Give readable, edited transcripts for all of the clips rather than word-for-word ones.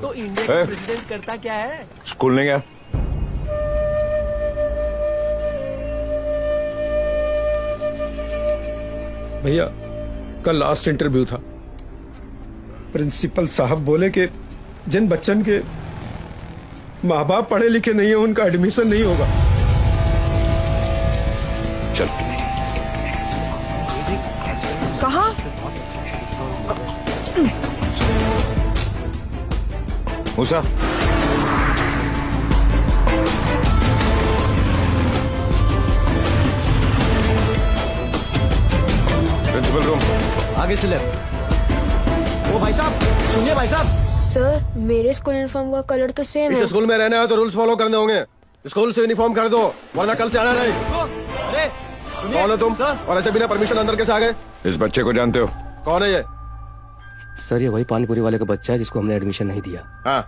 तो इंडिया का प्रेसिडेंट करता क्या है? स्कूल नहीं गया? भैया कल लास्ट इंटरव्यू था। प्रिंसिपल साहब बोले कि जिन बच्चन के माँ बाप पढ़े लिखे नहीं है उनका एडमिशन नहीं होगा। चल। कहाँ? मूसा, प्रिंसिपल रूम। आगे से लेफ्ट। ओ भाई साहब, सुनिए भाई साहब। सर मेरे स्कूल यूनिफॉर्म का कलर तो सेम है। इस स्कूल में रहना है तो रूल्स फॉलो करने होंगे। स्कूल से यूनिफॉर्म कर दो वरना कल से आना नहीं। अरे कौन हो तुम और ऐसे बिना परमिशन अंदर कैसे आ गए? इस बच्चे को जानते हो? कौन है ये? सर ये वही पानीपुरी वाले का बच्चा है जिसको हमने एडमिशन नहीं दिया। हाँ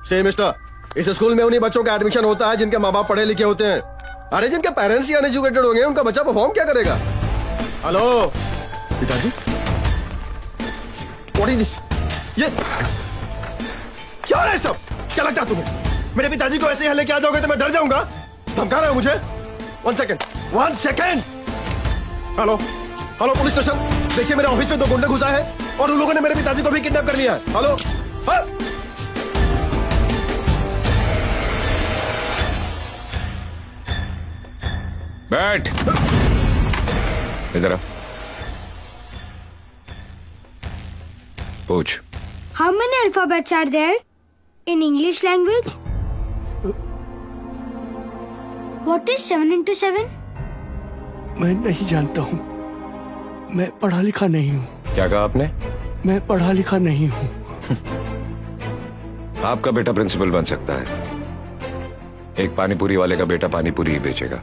सी मिस्टर, इस स्कूल में उन्हीं बच्चों का एडमिशन होता है जिनके माँ बाप पढ़े लिखे होते हैं। अरे जिनके पेरेंट्स ही अनएजुकेटेड होंगे उनका बच्चा परफॉर्म क्या करेगा? हेलो पिताजी, व्हाट इज दिस? ये क्या है सब? क्या लगता है तुम्हें मेरे पिताजी को ऐसे यहाँ लेके आ जाओगे तो मैं डर जाऊंगा? धमका रहे हो मुझे? 1 second. Hello hello police station, देखिए मेरे ऑफिस में 2 गुंडे घुसा है और उन लोगों ने मेरे पिताजी को भी किडनैप कर लिया है। हेलो हाँ? बैठ इधर आ। पूछ। How many alphabets are there in English language? What is 7 into 7? मैं नहीं जानता हूँ, मैं पढ़ा लिखा नहीं हूँ। क्या कहा आपने? मैं पढ़ा लिखा नहीं हूँ। आपका बेटा प्रिंसिपल बन सकता है, एक पानीपुरी वाले का बेटा पानीपुरी ही बेचेगा,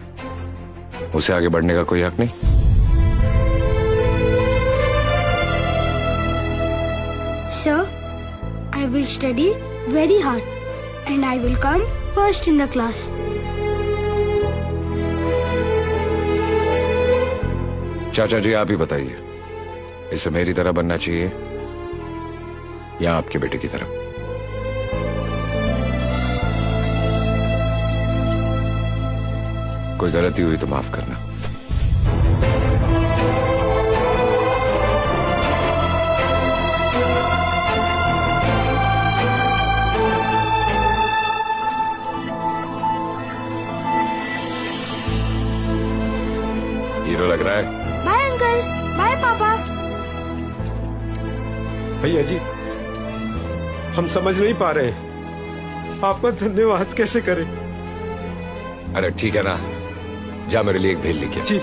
उसे आगे बढ़ने का कोई हक नहीं। Sir, I will study very hard and I will come first in the class. चाचा जी आप ही बताइए, इसे मेरी तरह बनना चाहिए या आपके बेटे की तरह? कोई गलती हुई तो माफ करना। हीरो लग रहा है। Bye uncle, bye पापा। भैया जी हम समझ नहीं पा रहे हैं, आपका धन्यवाद कैसे करें? अरे ठीक है ना, जा मेरे लिए एक भेल लेके आ। जी।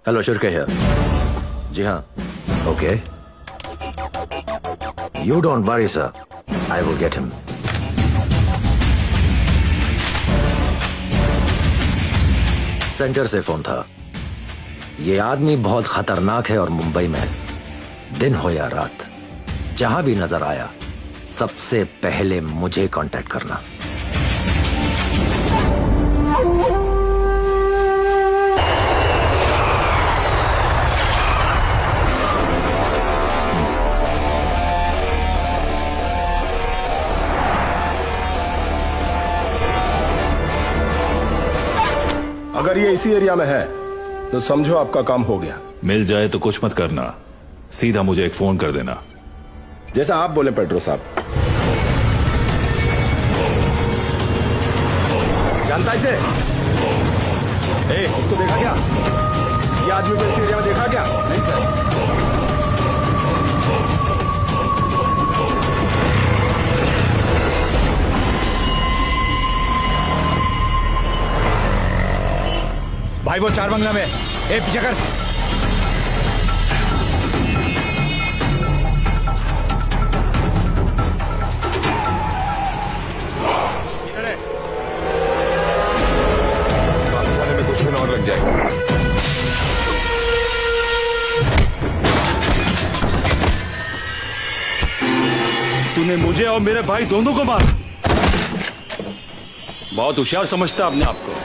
हेलो शुरके है। जी हाँ, okay. You don't worry sir, I will get him. Centre से फोन था। ये आदमी बहुत खतरनाक है और मुंबई में दिन हो या रात जहां भी नजर आया सबसे पहले मुझे कांटेक्ट करना। अगर ये इसी एरिया में है तो समझो आपका काम हो गया। मिल जाए तो कुछ मत करना, सीधा मुझे एक फोन कर देना। जैसा आप बोले पेट्रो साहब। जानता है इसे? इसको देखा क्या? ये आदमी को इस एरिया में देखा क्या? नहीं सर। भाई वो 4 बंगला में। ए पीछे कर। वापस आने में कुछ दिन और लग जाएगा। तूने मुझे और मेरे भाई दोनों को मारा। बहुत होशियार समझता अपने आप को।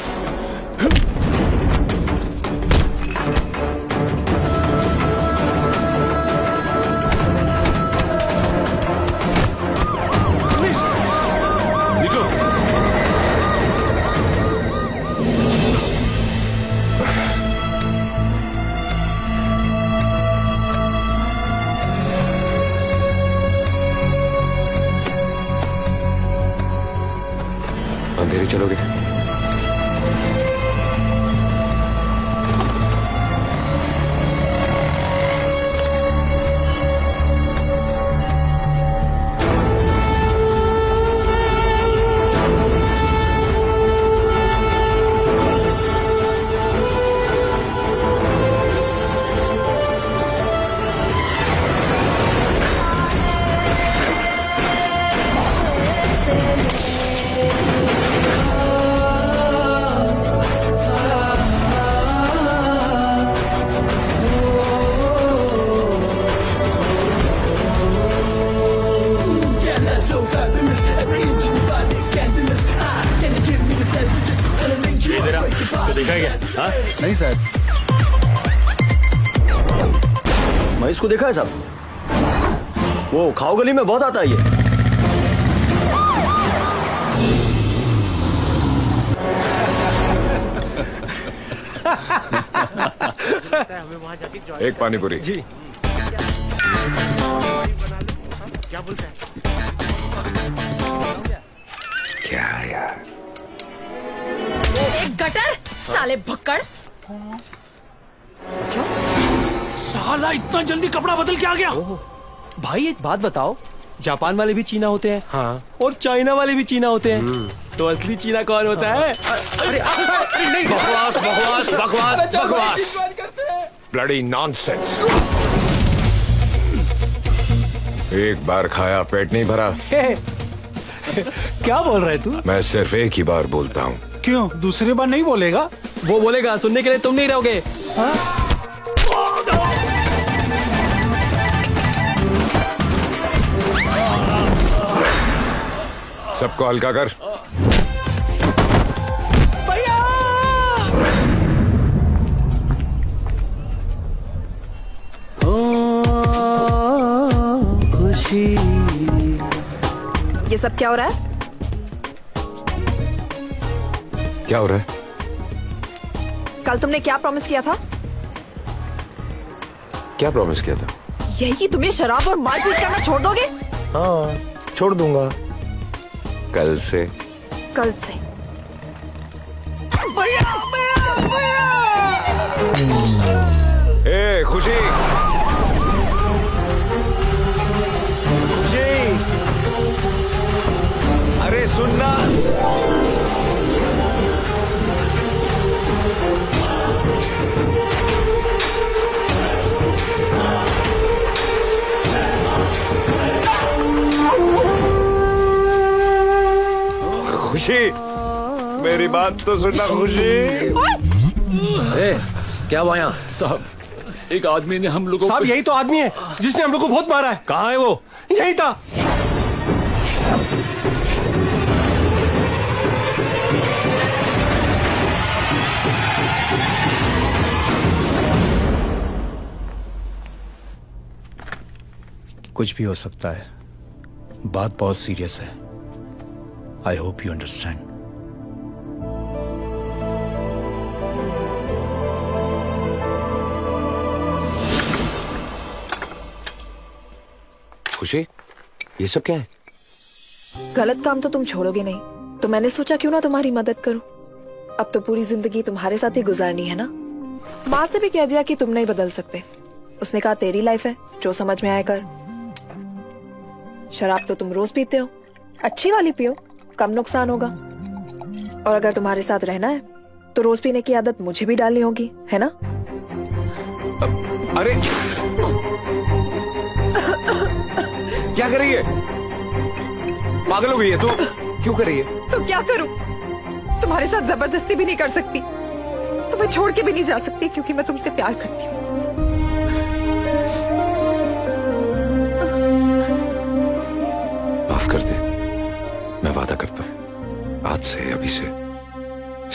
चलोगे? इसको देखा है क्या? हाँ? नहीं सर, मैं इसको देखा है साहब, वो खाओ गली में बहुत आता है ये। एक पानी पूरी। जी। क्या यार, एक गटर साले भक्कड़। साला इतना जल्दी कपड़ा बदल के आ गया। भाई एक बात बताओ, जापान वाले भी चीना होते हैं, हाँ, और चाइना वाले भी चीना होते हैं, तो असली चीना कौन होता है? बकवास बकवास बकवास बकवास, ब्लडी नॉनसेंस। एक बार खाया पेट नहीं भरा। क्या बोल रहे तू? मैं सिर्फ एक ही बार बोलता हूँ। क्यों दूसरी बार नहीं बोलेगा? वो बोलेगा, सुनने के लिए तुम नहीं रहोगे। सबको हल्का कर। ये सब क्या हो रहा है? क्या हो रहा है? कल तुमने क्या प्रॉमिस किया था? क्या प्रॉमिस किया था? यही, तुम्हें शराब और मारपीट करना छोड़ दोगे? हाँ छोड़ दूंगा। कल से। कल से। ए खुशी, खुशी, अरे सुनना। खुशी, मेरी बात तो सुनना खुशी। क्या हुआ यहाँ? साहब, एक आदमी ने हम लोगों साहब यही तो आदमी है जिसने हम लोग को बहुत मारा है। कहाँ है वो? यही था। कुछ भी हो सकता है, बात बहुत सीरियस है। I hope you understand. खुशी, ये सब क्या है? गलत काम तो तुम छोड़ोगे नहीं, तो मैंने सोचा क्यों ना तुम्हारी मदद करूं। अब तो पूरी जिंदगी तुम्हारे साथ ही गुजारनी है ना। माँ से भी कह दिया कि तुम नहीं बदल सकते। उसने कहा तेरी लाइफ है, जो समझ में आए कर। शराब तो तुम रोज पीते हो, अच्छी वाली पियो, कम नुकसान होगा। और अगर तुम्हारे साथ रहना है तो रोज पीने की आदत मुझे भी डालनी होगी, है ना? अरे क्या कर रही है? पागल हो गई है तू? क्यों कर रही है? तो क्या करूं? तुम्हारे साथ जबरदस्ती भी नहीं कर सकती, तुम्हें छोड़ के भी नहीं जा सकती, क्योंकि मैं तुमसे प्यार करती हूँ। माफ कर दे, मैं वादा करता हूँ आज से, अभी से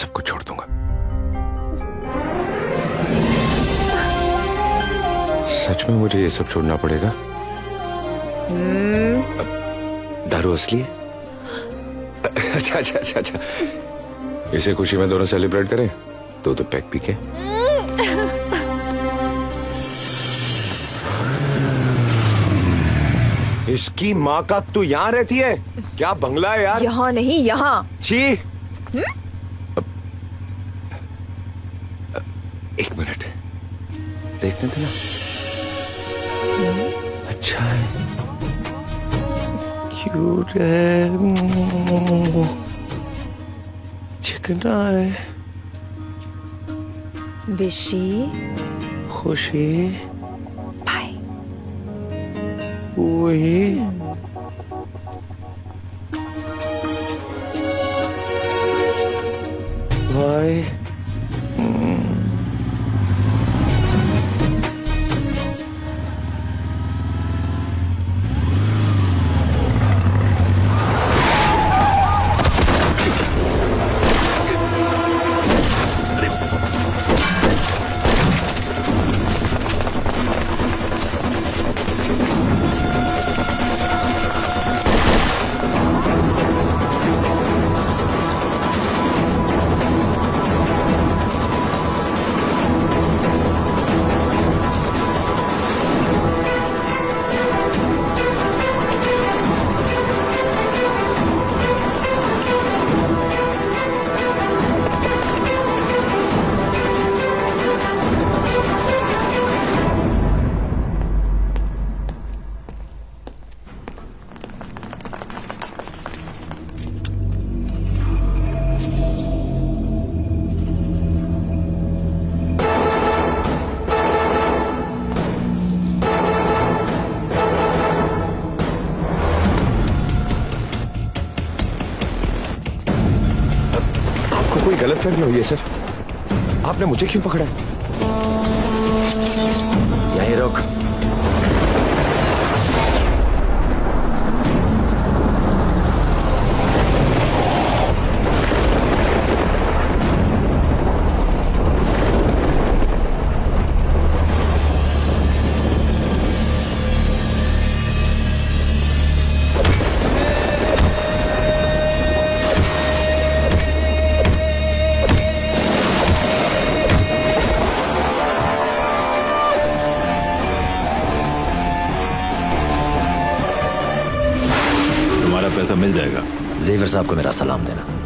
सब कुछ छोड़ दूंगा। सच में मुझे ये सब छोड़ना पड़ेगा? दारू असली है? अच्छा अच्छा अच्छा अच्छा, इसे खुशी में दोनों सेलिब्रेट करें। दो पैक पी के। इसकी माँ का तू यहाँ रहती है? क्या बंगला है यार? यहाँ नहीं, यहाँ। छी, एक मिनट देखने देना। अच्छा है, क्यूट है, चिकना है, विशी खुशी बाय। वही भाई। कोई गलतफहमी हुई है सर? आपने मुझे क्यों पकड़ा? यहीं रुक। तुम्हारा पैसा मिल जाएगा। जेवर साहब को मेरा सलाम देना।